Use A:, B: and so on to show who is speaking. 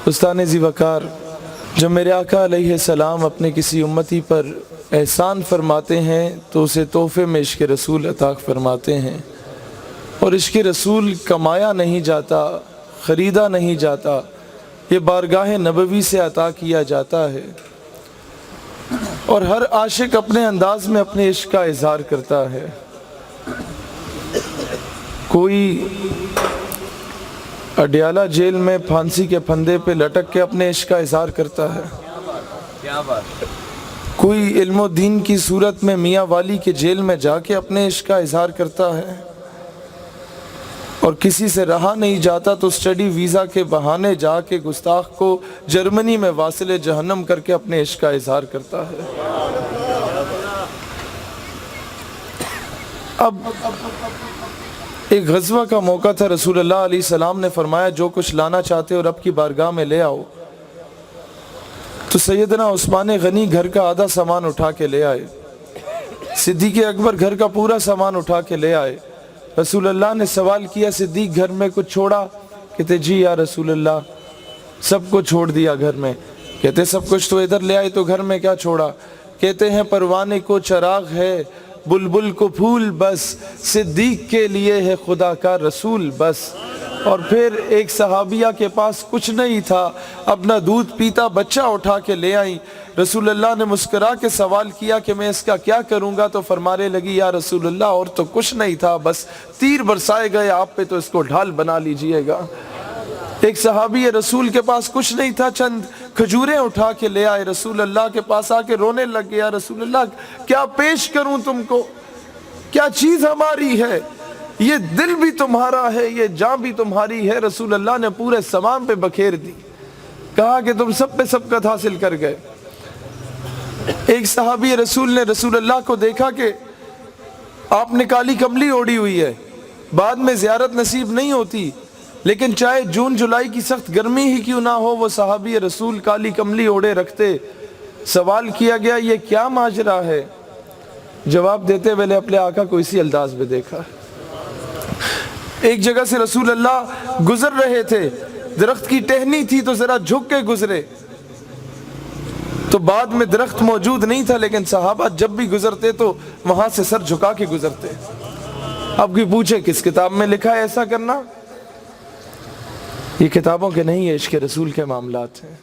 A: دوستان ذی وقار، جب میرے آقا علیہ السلام اپنے کسی امتی پر احسان فرماتے ہیں تو اسے تحفے میں عشق رسول عطا فرماتے ہیں، اور عشق رسول کمایا نہیں جاتا، خریدا نہیں جاتا، یہ بارگاہ نبوی سے عطا کیا جاتا ہے، اور ہر عاشق اپنے انداز میں اپنے عشق کا اظہار کرتا ہے۔ کوئی اڈیالہ جیل میں پھانسی کے پھندے پہ لٹک کے اپنے عشق کا اظہار کرتا ہے، کوئی علم و دین کی صورت میں میاں والی کے جیل میں جا کے اپنے عشق کا اظہار کرتا ہے، اور کسی سے رہا نہیں جاتا تو اسٹڈی ویزا کے بہانے جا کے گستاخ کو جرمنی میں واصل جہنم کر کے اپنے عشق کا اظہار کرتا ہے۔ اب ایک غزوہ کا موقع تھا، رسول اللہ علیہ السلام نے فرمایا جو کچھ لانا چاہتے ہو رب کی بارگاہ میں لے آؤ، تو سیدنا عثمان غنی گھر کا آدھا سامان اٹھا کے لے آئے، صدیق اکبر گھر کا پورا سامان اٹھا کے لے آئے۔ رسول اللہ نے سوال کیا صدیق گھر میں کچھ چھوڑا؟ کہتے جی یا رسول اللہ سب کو چھوڑ دیا گھر میں۔ کہتے سب کچھ تو ادھر لے آئے تو گھر میں کیا چھوڑا؟ کہتے ہیں پروانے کو چراغ ہے، بلبل کو پھول بس، صدیق کے لیے ہے خدا کا رسول بس۔ اور پھر ایک صحابیہ کے پاس کچھ نہیں تھا، اپنا دودھ پیتا بچہ اٹھا کے لے آئی۔ رسول اللہ نے مسکرا کے سوال کیا کہ میں اس کا کیا کروں گا؟ تو فرمانے لگی یا رسول اللہ اور تو کچھ نہیں تھا، بس تیر برسائے گئے آپ پہ تو اس کو ڈھال بنا لیجئے گا۔ ایک صحابی رسول کے پاس کچھ نہیں تھا، چند کھجوریں اٹھا کے لے آئے، رسول اللہ کے پاس آ کے رونے لگ گیا، رسول اللہ کیا پیش کروں تم کو؟ کیا چیز ہماری ہے؟ یہ دل بھی تمہارا ہے، یہ جان بھی تمہاری ہے۔ رسول اللہ نے پورے سامان پہ بکھیر دی، کہا کہ تم سب پہ سبقت حاصل کر گئے۔ ایک صحابی رسول نے رسول اللہ کو دیکھا کہ آپ نے کالی کملی اوڑھی ہوئی ہے، بعد میں زیارت نصیب نہیں ہوتی، لیکن چاہے جون جولائی کی سخت گرمی ہی کیوں نہ ہو وہ صحابی رسول کالی کملی اوڑھے رکھتے۔ سوال کیا گیا یہ کیا ماجرا ہے؟ جواب دیتے میں نے اپنے آقا کو اسی انداز میں دیکھا۔ ایک جگہ سے رسول اللہ گزر رہے تھے، درخت کی ٹہنی تھی تو ذرا جھک کے گزرے، تو بعد میں درخت موجود نہیں تھا، لیکن صحابہ جب بھی گزرتے تو وہاں سے سر جھکا کے گزرتے۔ اب کوئی پوچھے کس کتاب میں لکھا ہے ایسا کرنا؟ یہ کتابوں کے نہیں، یہ عشق رسول کے معاملات ہیں۔